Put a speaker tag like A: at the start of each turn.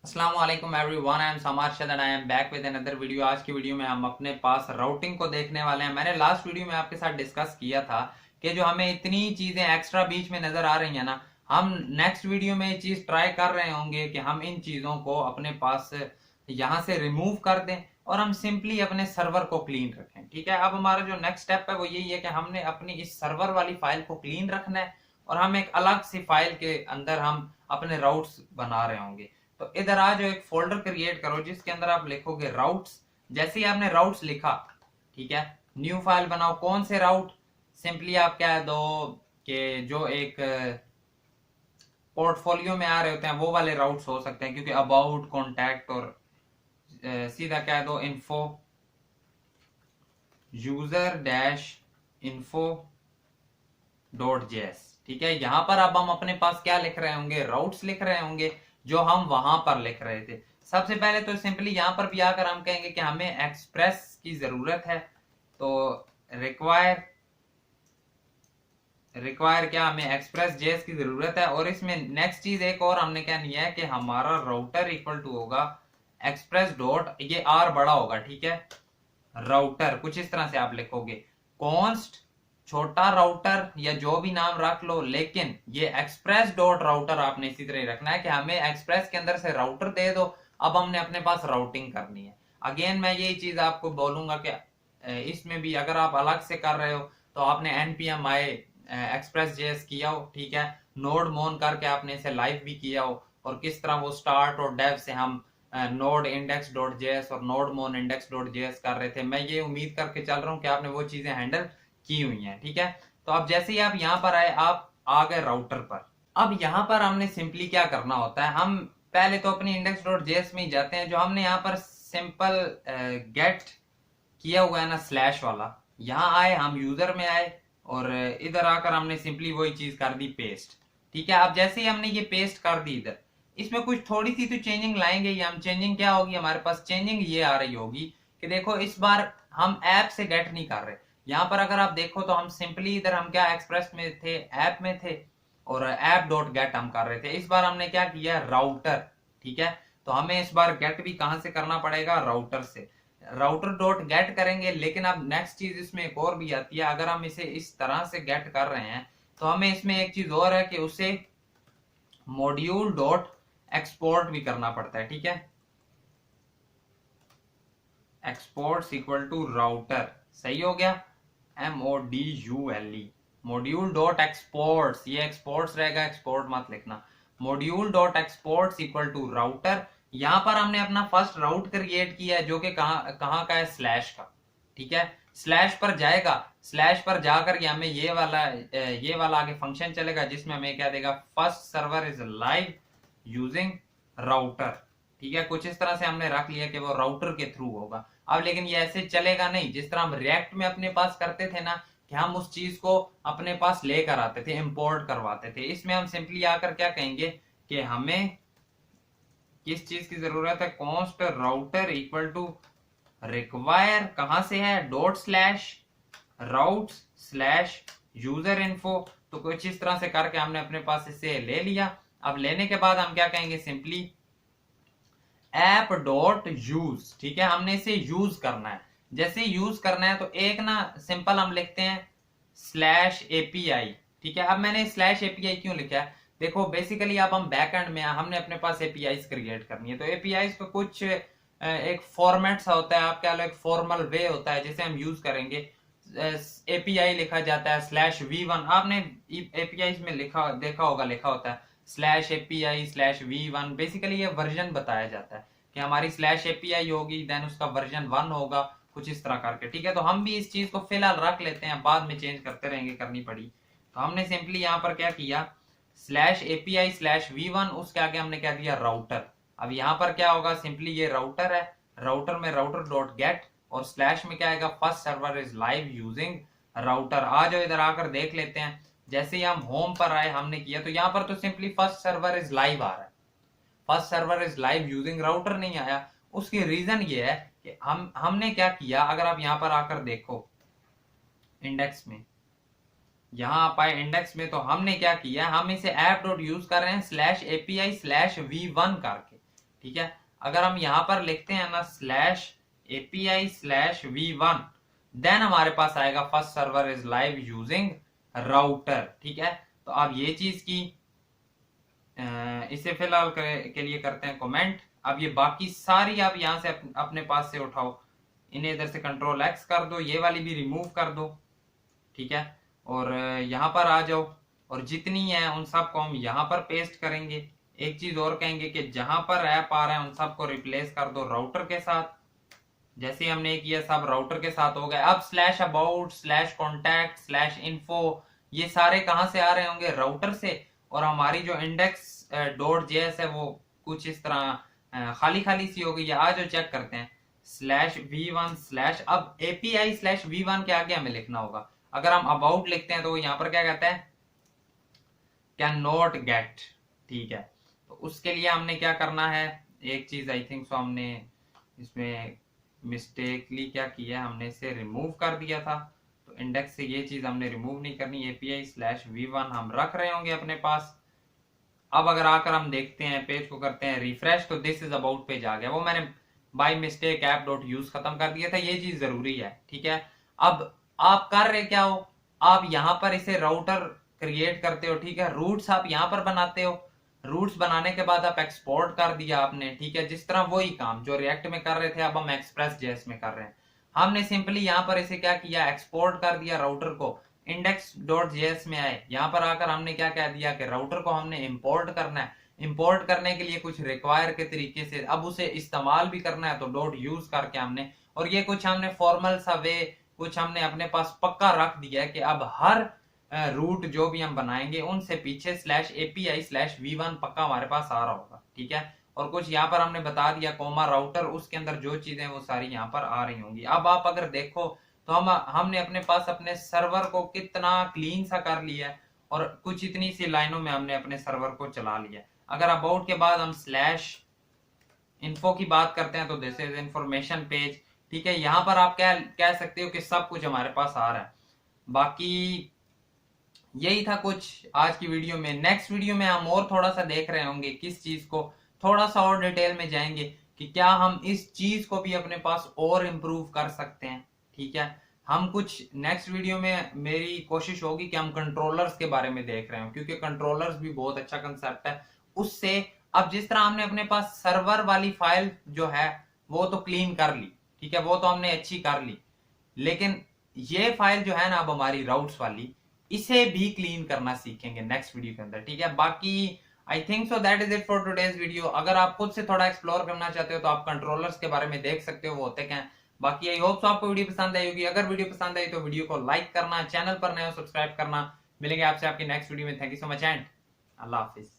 A: अस्सलाम वालेकुम everyone, I am Samar Shad and I am back with another video. आज की वीडियो में हम अपने पास राउटिंग को देखने वाले हैं। मैंने लास्ट वीडियो में आपके साथ डिस्कस किया था कि जो हमें इतनी चीजें एक्स्ट्रा बीच में नजर आ रही हैं ना, हम नेक्स्ट वीडियो में ये चीज ट्राई कर रहे होंगे कि हम इन चीजों को अपने पास यहाँ से रिमूव कर दें और हम सिंपली अपने सर्वर को क्लीन रखें। ठीक है, अब हमारा जो नेक्स्ट स्टेप है वो यही है कि हमने अपनी इस सर्वर वाली फाइल को क्लीन रखना है और हम एक अलग सी फाइल के अंदर हम अपने राउट्स बना रहे होंगे। तो इधर आ जो एक फोल्डर क्रिएट करो जिसके अंदर आप लिखोगे राउट्स। जैसे ही आपने राउट्स लिखा, ठीक है, न्यू फाइल बनाओ। कौन से राउट? सिंपली आप क्या दो कि जो एक पोर्टफोलियो में आ रहे होते हैं वो वाले राउट्स हो सकते हैं, क्योंकि अबाउट, कॉन्टैक्ट और सीधा क्या दो, info, user dash info dot JS. ठीक है, यहां पर अब हम अपने पास क्या लिख रहे होंगे? राउट्स लिख रहे होंगे जो हम वहां पर लिख रहे थे। सबसे पहले तो सिंपली यहां पर भी आकर हम कहेंगे कि हमें एक्सप्रेस की जरूरत है। तो रिक्वायर क्या, हमें एक्सप्रेस जेएस की जरूरत है। और इसमें नेक्स्ट चीज एक और हमने क्या लिया है कि हमारा राउटर इक्वल टू होगा एक्सप्रेस डॉट, ये आर बड़ा होगा, ठीक है, राउटर। कुछ इस तरह से आप लिखोगे, कॉन्स्ट छोटा राउटर या जो भी नाम रख लो, लेकिन ये एक्सप्रेस डॉट राउटर आपने इसी तरह रखना है कि हमें एक्सप्रेस के अंदर से राउटर दे दो। अब हमने अपने पास राउटिंग करनी है। अगेन मैं यही चीज आपको बोलूंगा कि इसमें भी अगर आप अलग से कर रहे हो तो आपने npm i एक्सप्रेस जेएस किया हो, ठीक है, नोड मोन करके आपने इसे लाइव भी किया हो, और किस तरह वो स्टार्ट और डेव से हम नोड इंडेक्स डॉट जेएस और नोड मोन इंडेक्स डॉट जेएस कर रहे थे। मैं ये उम्मीद करके चल रहा हूँ कि आपने वो चीजें हैंडल की हुई हैं। ठीक है, तो अब जैसे ही आप यहाँ पर आए, आप आ गए राउटर पर। अब यहाँ पर हमने सिंपली क्या करना होता है, हम पहले तो अपनी इंडेक्स डॉट जेएस में ही जाते हैं। जो हमने यहाँ पर सिंपल गेट किया हुआ है ना, स्लैश वाला, यहाँ आए, हम यूजर में आए और इधर आकर हमने सिंपली वही चीज कर दी, पेस्ट। ठीक है, अब जैसे ही हमने ये पेस्ट कर दी इधर, इसमें कुछ थोड़ी सी तो चेंजिंग लाएंगे ही हम। चेंजिंग क्या होगी हमारे पास? चेंजिंग ये आ रही होगी कि देखो इस बार हम ऐप से गेट नहीं कर रहे। यहाँ पर अगर आप देखो तो हम सिंपली इधर हम क्या एक्सप्रेस में थे, ऐप में थे, और ऐप डॉट गेट हम कर रहे थे। इस बार हमने क्या किया? राउटर। ठीक है, तो हमें इस बार गेट भी कहां से करना पड़ेगा? राउटर से। राउटर डॉट गेट करेंगे, लेकिन अब नेक्स्ट चीज इसमें एक और भी आती है। अगर हम इसे इस तरह से गेट कर रहे हैं तो हमें इसमें एक चीज और है कि उसे मॉड्यूल डॉट एक्सपोर्ट भी करना पड़ता है। ठीक है, एक्सपोर्ट इक्वल टू राउटर, सही हो गया, MODULE, मॉड्यूल डॉट एक्सपोर्ट्स। ये एक्सपोर्ट्स रहेगा, एक्सपोर्ट मत लिखना। Module dot exports equal to router. यहां पर हमने अपना फर्स्ट राउट क्रिएट किया है जो कि कहां का है? स्लैश का। ठीक है, स्लैश पर जाएगा, स्लैश पर जाकर के हमें ये वाला आगे फंक्शन चलेगा जिसमें हमें क्या देगा? First server is live using router. ठीक है, कुछ इस तरह से हमने रख लिया कि वो राउटर के थ्रू होगा। अब लेकिन ये ऐसे चलेगा नहीं जिस तरह हम रिएक्ट में अपने पास करते थे ना, कि हम उस चीज को अपने पास लेकर आते थे, इंपोर्ट करवाते थे। इसमें हम सिंपली आकर क्या कहेंगे कि हमें किस चीज की जरूरत है? Const router equal to require, कहां से है? Dot slash route slash user info. तो कुछ इस तरह से करके हमने अपने पास इसे ले लिया। अब लेने के बाद हम क्या कहेंगे? Simply app dot use. ठीक है, हमने इसे यूज करना है। जैसे यूज करना है तो एक ना सिंपल हम लिखते हैं स्लैश एपीआई। ठीक है, अब मैंने स्लैश एपीआई क्यों लिखा है? देखो बेसिकली अब हम बैक एंड में हमने अपने पास एपीआई क्रिएट करनी है। तो एपीआई का कुछ एक फॉर्मेट सा होता है, आप क्या लो, एक फॉर्मल वे होता है जिसे हम यूज करेंगे। एपीआई लिखा जाता है स्लैश V1। आपने एपीआई में लिखा देखा होगा, लिखा होता है slash API slash V1। Basically ये वर्जन बताया जाता है कि हमारी स्लैश एपीआई होगी, देन उसका वर्जन 1 होगा, कुछ इस तरह करके। ठीक है, तो हम भी इस चीज को फिलहाल रख लेते हैं, बाद में चेंज करते रहेंगे, करनी पड़ी। तो हमने सिंपली यहाँ पर क्या किया? स्लैश एपीआई स्लैश V1, उसके आगे हमने क्या दिया? राउटर। अब यहाँ पर क्या होगा? सिंपली ये राउटर है, राउटर में राउटर डॉट गेट, और स्लैश में क्या आएगा? First server is live using router. आ जाओ इधर आकर देख लेते हैं। जैसे ही हम होम पर आए हमने किया, तो यहाँ पर तो simply first server is live आ रहा है, first server is live using router नहीं आया। उसकी रीजन ये है कि हमने क्या किया? अगर आप यहाँ पर आकर देखो इंडेक्स में, यहाँ आप आए इंडेक्स में, तो हमने क्या किया? हम इसे ऐप डॉट यूज कर रहे हैं स्लैश एपीआई स्लैश V1 करके। ठीक है। अगर हम यहाँ पर लिखते हैं ना /API/v1, देन हमारे पास आएगा first server is live using router, ठीक है। तो अब ये चीज की इसे फिलहाल के लिए करते हैं कमेंट। अब ये बाकी सारी आप यहाँ से अपने पास से उठाओ, इन्हें इधर से कंट्रोल एक्स कर दो, ये वाली भी रिमूव कर दो, ठीक है। और यहाँ पर आ जाओ और जितनी है उन सब को हम यहाँ पर पेस्ट करेंगे। एक चीज और कहेंगे कि जहां पर ऐप आ रहा है उन सबको रिप्लेस कर दो राउटर के साथ। जैसे हमने किया सब राउटर के साथ हो गया। अब /about/contact/info ये सारे कहां से आ रहे होंगे? राउटर से। और हमारी जो index.js है वो कुछ इस तरह खाली खाली सी हो गई है। आज जो चेक करते हैं /v1/ अब API/v1 के आगे हमें लिखना होगा। अगर हम अबाउट लिखते हैं तो यहाँ पर क्या कहता है? कैन नॉट गेट, ठीक है। तो उसके लिए हमने क्या करना है, एक चीज आई थिंक सो हमने इसमें मिस्टेकली क्या किया, हमने इसे रिमूव कर दिया था। तो इंडेक्स से ये चीज हमने रिमूव नहीं करनी। API/v1 हम रख रहे होंगे अपने पास। अब अगर आकर हम देखते हैं पेज को करते हैं रिफ्रेश, तो दिस इज अबाउट पेज आ गया। वो मैंने बाय मिस्टेक app.use खत्म कर दिया था, ये चीज जरूरी है, ठीक है। अब आप कर रहे क्या हो, आप यहाँ पर इसे राउटर क्रिएट करते हो, ठीक है। रूट्स आप यहाँ पर बनाते हो, रूट्स बनाने के बाद आप एक्सपोर्ट कर दिया आपने, ठीक है। जिस तरह वही काम जो रिएक्ट में कर रहे थे अब हम एक्सप्रेस.js में कर रहे हैं। हमने सिंपली यहाँ पर इसे क्या किया, एक्सपोर्ट कर दिया राउटर को। index.js में आए, यहाँ पर आकर हमने क्या कह दिया कि राउटर को हमने इंपोर्ट करना है। इंपोर्ट करने के लिए कुछ रिक्वायर के तरीके से अब उसे इस्तेमाल भी करना है, तो .use करके हमने, और ये कुछ हमने फॉर्मल सा वे कुछ हमने अपने पास पक्का रख दिया है कि अब हर रूट जो भी हम बनाएंगे उनसे पीछे /API/v1 पक्का हमारे पास आ रहा होगा, ठीक है। और कुछ यहाँ पर हमने बता दिया कोमा राउटर, उसके अंदर जो चीजें वो सारी यहाँ पर आ रही होंगी। अब आप अगर देखो तो हमने अपने पास अपने सर्वर को कितना क्लीन सा कर लिया है, और कुछ इतनी सी लाइनों में हमने अपने सर्वर को चला लिया। अगर अबाउट के बाद हम /info की बात करते हैं तो दिस इज इंफॉर्मेशन पेज, ठीक है। यहाँ पर आप क्या कह सकते हो कि सब कुछ हमारे पास आ रहा है। बाकी यही था कुछ आज की वीडियो में। नेक्स्ट वीडियो में हम और थोड़ा सा देख रहे होंगे, किस चीज को थोड़ा सा और डिटेल में जाएंगे कि क्या हम इस चीज को भी अपने पास और इम्प्रूव कर सकते हैं, ठीक है। हम कुछ नेक्स्ट वीडियो में मेरी कोशिश होगी कि हम कंट्रोलर्स के बारे में देख रहे हो, क्योंकि कंट्रोलर्स भी बहुत अच्छा कंसेप्ट है। उससे अब जिस तरह हमने अपने पास सर्वर वाली फाइल जो है वो तो क्लीन कर ली, ठीक है, वो तो हमने अच्छी कर ली, लेकिन ये फाइल जो है ना अब हमारी राउट्स वाली, इसे भी क्लीन करना सीखेंगे नेक्स्ट वीडियो के अंदर, ठीक है। बाकी I think so that is it for today's video. अगर आप खुद से थोड़ा एक्सप्लोर करना चाहते हो तो आप कंट्रोलर्स के बारे में देख सकते हो वो होते क्या है। बाकी आई होप सो आपको वीडियो पसंद आई होगी। अगर वीडियो पसंद आई तो वीडियो को लाइक करना, चैनल पर नए हो सब्सक्राइब करना। मिलेंगे आपसे आपकी नेक्स्ट वीडियो में। Thank you so much and Allah Hafiz.